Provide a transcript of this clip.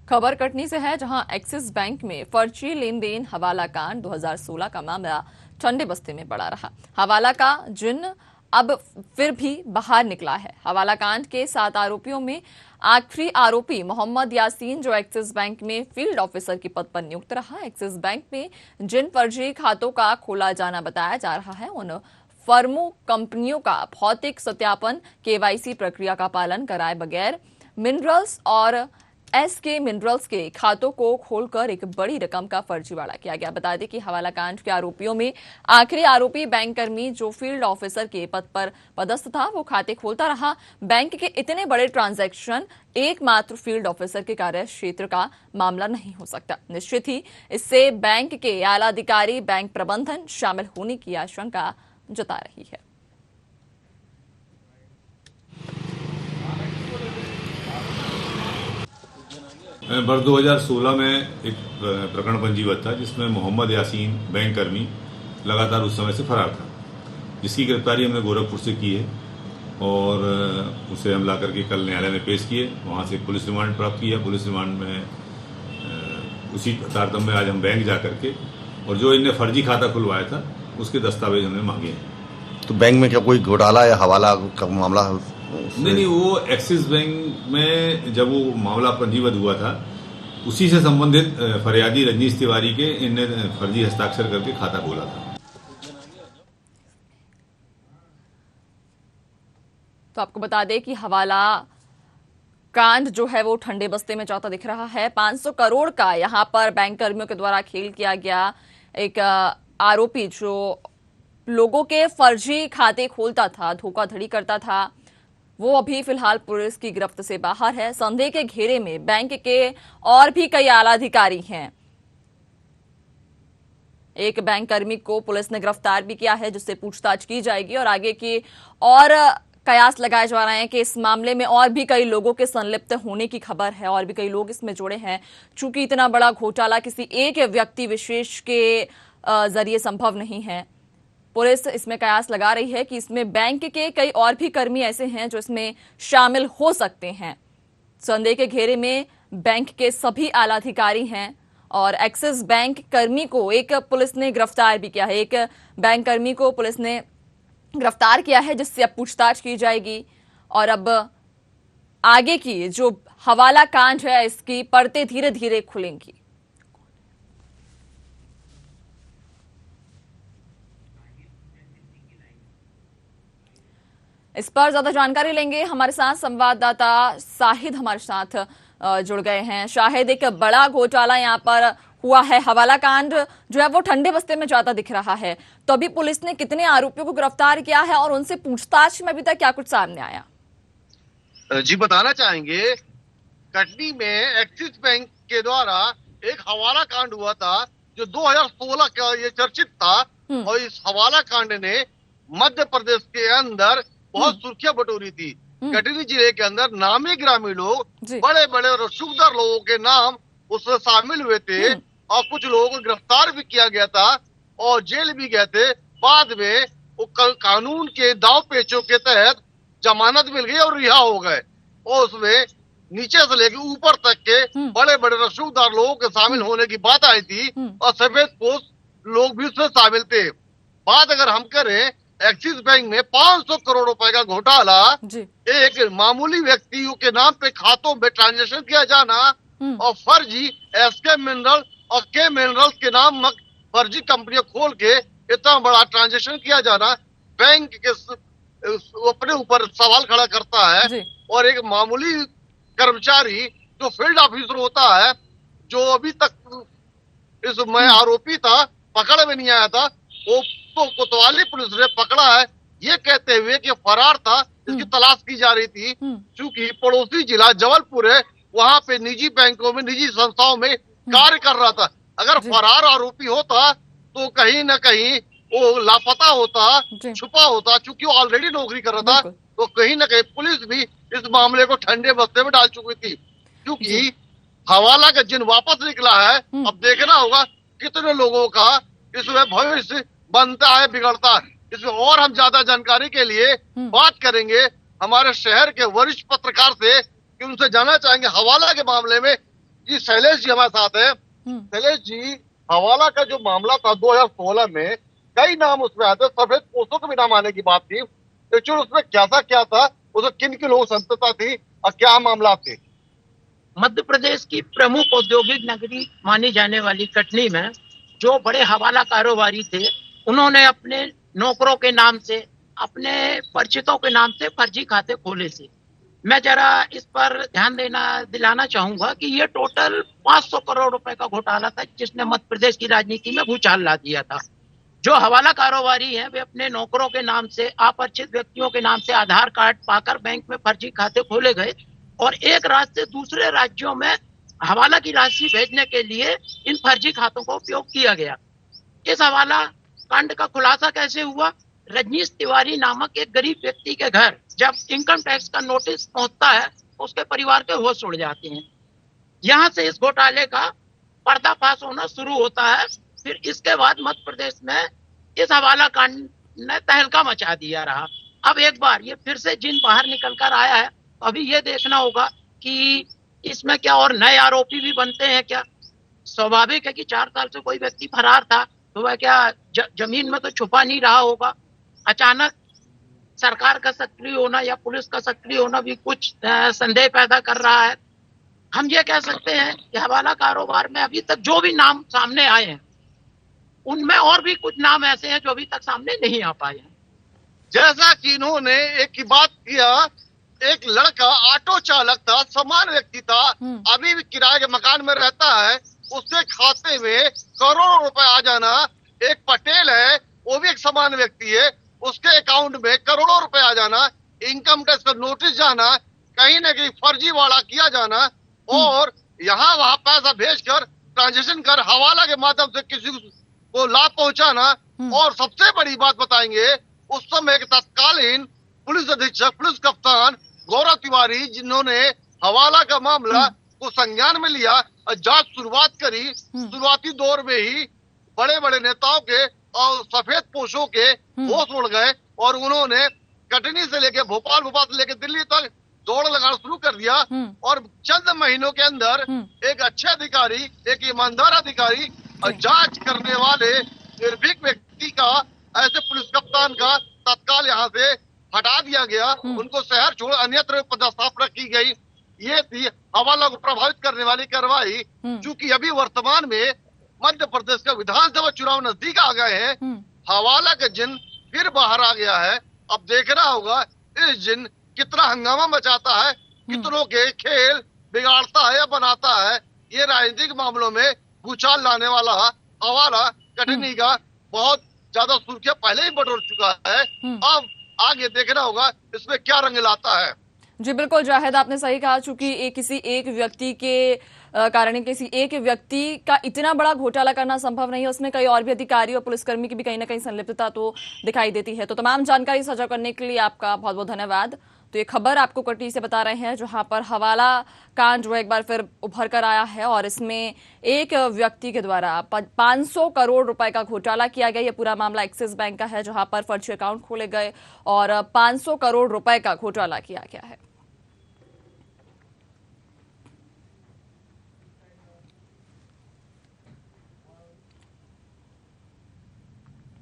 खबर कटनी से है, जहां एक्सिस बैंक में फर्जी लेन देन हवाला कांड 2016 का मामला ठंडे बस्ते में पड़ा रहा। हवाला का जिन्न अब फिर भी बाहर निकला है। हवाला कांड के 7 आरोपियों में आखिरी आरोपी मोहम्मद यासीन, जो एक्सिस बैंक में फील्ड ऑफिसर के पद पर नियुक्त रहा। एक्सिस बैंक में जिन फर्जी खातों का खोला जाना बताया जा रहा है, उन फर्मों कंपनियों का भौतिक सत्यापन, केवाईसी प्रक्रिया का पालन कराए बगैर मिनरल्स और एसके मिनरल्स के खातों को खोलकर एक बड़ी रकम का फर्जीवाड़ा किया गया। बता दें कि हवाला कांड के आरोपियों में आखिरी आरोपी बैंक कर्मी, जो फील्ड ऑफिसर के पद पर पदस्थ था, वो खाते खोलता रहा। बैंक के इतने बड़े ट्रांजैक्शन एकमात्र फील्ड ऑफिसर के कार्य क्षेत्र का मामला नहीं हो सकता। निश्चित ही इससे बैंक के आला अधिकारी, बैंक प्रबंधन शामिल होने की आशंका जता रही है। वर्ष 2016 में एक प्रकरण पंजीबद्ध था, जिसमें मोहम्मद यासीन, बैंक कर्मी, लगातार उस समय से फरार था, जिसकी गिरफ्तारी हमने गोरखपुर से की है और उसे हम ला करके कल न्यायालय में पेश किए। वहाँ से पुलिस रिमांड प्राप्त किया। पुलिस रिमांड में उसी तारतम्य में आज हम बैंक जा करके और जो इनने फर्जी खाता खुलवाया था उसके दस्तावेज हमने मांगे हैं। तो बैंक में क्या कोई घोटाला या हवाला का मामला? नहीं, वो एक्सिस बैंक में जब वो मामला पंजीबद्ध हुआ था, उसी से संबंधित फरियादी रजनीश तिवारी के इनने फर्जी हस्ताक्षर करके खाता खोला था। तो आपको बता दें कि हवाला कांड जो है वो ठंडे बस्ते में जाता दिख रहा है। 500 करोड़ का यहां पर बैंक कर्मियों के द्वारा खेल किया गया। एक आरोपी जो लोगों के फर्जी खाते खोलता था, धोखाधड़ी करता था, वो अभी फिलहाल पुलिस की गिरफ्त से बाहर है। संदेह के घेरे में बैंक के और भी कई आला अधिकारी हैं। एक बैंक कर्मी को पुलिस ने गिरफ्तार भी किया है, जिससे पूछताछ की जाएगी और आगे की और कयास लगाए जा रहे हैं कि इस मामले में और भी कई लोगों के संलिप्त होने की खबर है और भी कई लोग इसमें जुड़े हैं। चूंकि इतना बड़ा घोटाला किसी एक व्यक्ति विशेष के जरिए संभव नहीं है, पुलिस इसमें कयास लगा रही है कि इसमें बैंक के कई और भी कर्मी ऐसे हैं जो इसमें शामिल हो सकते हैं। संदेह के घेरे में बैंक के सभी आला अधिकारी हैं और एक्सिस बैंक कर्मी को एक पुलिस ने गिरफ्तार भी किया है। एक बैंक कर्मी को पुलिस ने गिरफ्तार किया है, जिससे अब पूछताछ की जाएगी और अब आगे की जो हवाला कांड है, इसकी परतें धीरे धीरे खुलेंगी। इस पर ज्यादा जानकारी लेंगे। हमारे साथ संवाददाता शाहिद हमारे साथ जुड़ गए हैं। शाहिद, एक बड़ा घोटाला यहाँ पर हुआ है। हवाला कांड जो है वो ठंडे बस्ते में जाता दिख रहा है, तो अभी पुलिस ने कितने आरोपियों को गिरफ्तार किया है और उनसे पूछताछ में अभी तक क्या कुछ सामने आया? जी बताना चाहेंगे, कटनी में एक्सिस बैंक के द्वारा एक हवाला कांड हुआ था जो 2016 का ये चर्चित था और इस हवाला कांड ने मध्य प्रदेश के अंदर बहुत सुर्खियां बटोरी थी। कटनी जिले के अंदर नामी ग्रामीण लोग, बड़े बड़े रसूखदार लोगों के नाम उसमें शामिल हुए थे और कुछ लोगों को गिरफ्तार भी किया गया था और जेल भी गए थे। बाद में वो कानून के दाव पेचों के तहत जमानत मिल गई और रिहा हो गए और उसमें नीचे से लेकर ऊपर तक के बड़े बड़े रसूखदार लोगों के शामिल होने की बात आई थी और सफेद पोश लोग भी उसमें शामिल थे। बात अगर हम करें एक्सिस बैंक में 500 करोड़ रुपए का घोटाला, एक मामूली व्यक्तियों के नाम पे खातों में ट्रांजैक्शन किया जाना और फर्जी एसके मिनरल और के मिनरल्स के नाम फर्जी कंपनियां खोल के इतना बड़ा ट्रांजैक्शन किया जाना, बैंक के अपने ऊपर सवाल खड़ा करता है। और एक मामूली कर्मचारी जो फील्ड ऑफिसर होता है, जो अभी तक इसमें आरोपी था, पकड़ में नहीं आया था, वो तो कोतवाली पुलिस ने पकड़ा है ये कहते हुए कि फरार था, इसकी तलाश की जा रही थी। क्योंकि पड़ोसी जिला जबलपुर है, वहां पे निजी बैंकों में, निजी संस्थाओं में कार्य कर रहा था। अगर फरार आरोपी होता तो कहीं ना कहीं वो लापता होता, छुपा होता। चूंकि वो ऑलरेडी नौकरी कर रहा था, तो कहीं ना कहीं पुलिस भी इस मामले को ठंडे बस्ते में डाल चुकी थी। क्योंकि हवाला का जिन वापस निकला है, अब देखना होगा कितने लोगों का इसमें भविष्य बनता है, बिगड़ता है। इसमें और हम ज्यादा जानकारी के लिए बात करेंगे हमारे शहर के वरिष्ठ पत्रकार से कि उनसे जानना चाहेंगे हवाला के मामले में जी शैलेश जी हमारे साथ है। शैलेश जी, हवाला का जो मामला था 2016 में, कई नाम उसमें आए थे, सफेद पोस्तों के भी नाम आने की बात थी। एक्चुअली उसमें क्या था, उसमें किन किन लोगों की संतता थी और क्या मामला थे? मध्य प्रदेश की प्रमुख औद्योगिक नगरी मानी जाने वाली कटनी में जो बड़े हवाला कारोबारी थे, उन्होंने अपने नौकरों के नाम से, अपने परिचितों के नाम से फर्जी खाते खोले थे। मैं जरा इस पर ध्यान दिलाना चाहूंगा कि ये टोटल 500 करोड़ रुपए का घोटाला था, जिसने मध्य प्रदेश की राजनीति में भूचाल ला दिया था। जो हवाला कारोबारी हैं, वे अपने नौकरों के नाम से, अपरिचित व्यक्तियों के नाम से आधार कार्ड पाकर बैंक में फर्जी खाते खोले गए और एक राज्य से दूसरे राज्यों में हवाला की राशि भेजने के लिए इन फर्जी खातों का उपयोग किया गया। इस हवाला कांड का खुलासा कैसे हुआ? रजनीश तिवारी नामक एक गरीब व्यक्ति के घर जब इनकम टैक्स का नोटिस पहुंचता है, उसके परिवार के होश उड़ जाते हैं। यहां से इस घोटाले का पर्दाफाश होना शुरू होता है। फिर इसके बाद मध्य प्रदेश में इस हवाला कांड ने तहलका मचा दिया रहा। अब एक बार ये फिर से जिन बाहर निकल कर आया है, तो अभी ये देखना होगा कि इसमें क्या और नए आरोपी भी बनते हैं क्या? स्वाभाविक है कि 4 साल से कोई व्यक्ति फरार था, तो वह क्या जमीन में तो छुपा नहीं रहा होगा। अचानक सरकार का सक्रिय होना या पुलिस का सक्रिय होना भी कुछ संदेह पैदा कर रहा है। हम ये कह सकते हैं कि हवाला कारोबार में अभी तक जो भी नाम सामने आए हैं, उनमें और भी कुछ नाम ऐसे हैं जो अभी तक सामने नहीं आ पाए हैं। जैसा कि इन्होंने एक की बात किया, एक लड़का ऑटो चालक था, समान व्यक्ति था, अभी भी किराए के मकान में रहता है, उसके खाते में करोड़ों रुपए आ जाना। एक पटेल है, वो भी एक समान व्यक्ति है, उसके अकाउंट में करोड़ों रुपए आ जाना, इनकम टैक्स का नोटिस जाना, कहीं ना कहीं फर्जी वाड़ा किया जाना और यहाँ वहां पैसा भेजकर ट्रांजेक्शन कर हवाला के माध्यम से किसी को लाभ पहुंचाना। और सबसे बड़ी बात बताएंगे, उस समय के तत्कालीन पुलिस अधीक्षक, पुलिस कप्तान गौरव तिवारी, जिन्होंने हवाला का मामला को संज्ञान में लिया और जांच शुरुआत करी, शुरुआती दौर में ही बड़े बड़े नेताओं के और सफेद पोशों के होश उड़ गए और उन्होंने कटनी से लेकर भोपाल, भोपाल से लेकर दिल्ली तक दौड़ लगाना शुरू कर दिया। और चंद महीनों के अंदर एक अच्छे अधिकारी, एक ईमानदार अधिकारी और जांच करने वाले निर्भीक व्यक्ति का, ऐसे पुलिस कप्तान का तत्काल यहाँ से हटा दिया गया, उनको शहर छोड़ अन्यत्र पदस्थापना की गई। ये थी हवाला को प्रभावित करने वाली कार्रवाई। चूंकि अभी वर्तमान में मध्य प्रदेश का विधानसभा चुनाव नजदीक आ गए हैं, हवाला का जिन फिर बाहर आ गया है। अब देखना होगा इस जिन कितना हंगामा मचाता है, कितनों के खेल बिगाड़ता है या बनाता है। ये राजनीतिक मामलों में भूचाल लाने वाला हवाला कटनी का बहुत ज्यादा सुर्खियां पहले ही बटोर चुका है। अब आगे देखना होगा इसमें क्या रंग लाता है। जी बिल्कुल जाहिद, आपने सही कहा। चूंकि किसी एक व्यक्ति के कारण, किसी एक व्यक्ति का इतना बड़ा घोटाला करना संभव नहीं है, उसमें कई और भी अधिकारी और पुलिसकर्मी की भी कहीं ना कहीं संलिप्तता तो दिखाई देती है। तो तमाम जानकारी साझा करने के लिए आपका बहुत बहुत धन्यवाद। तो ये खबर आपको कटनी से बता रहे हैं, जहां पर हवाला कांड जो एक बार फिर उभर कर आया है और इसमें एक व्यक्ति के द्वारा 500 करोड़ रुपए का घोटाला किया गया। ये पूरा मामला एक्सिस बैंक का है, जहां पर फर्जी अकाउंट खोले गए और 500 करोड़ रुपए का घोटाला किया गया है।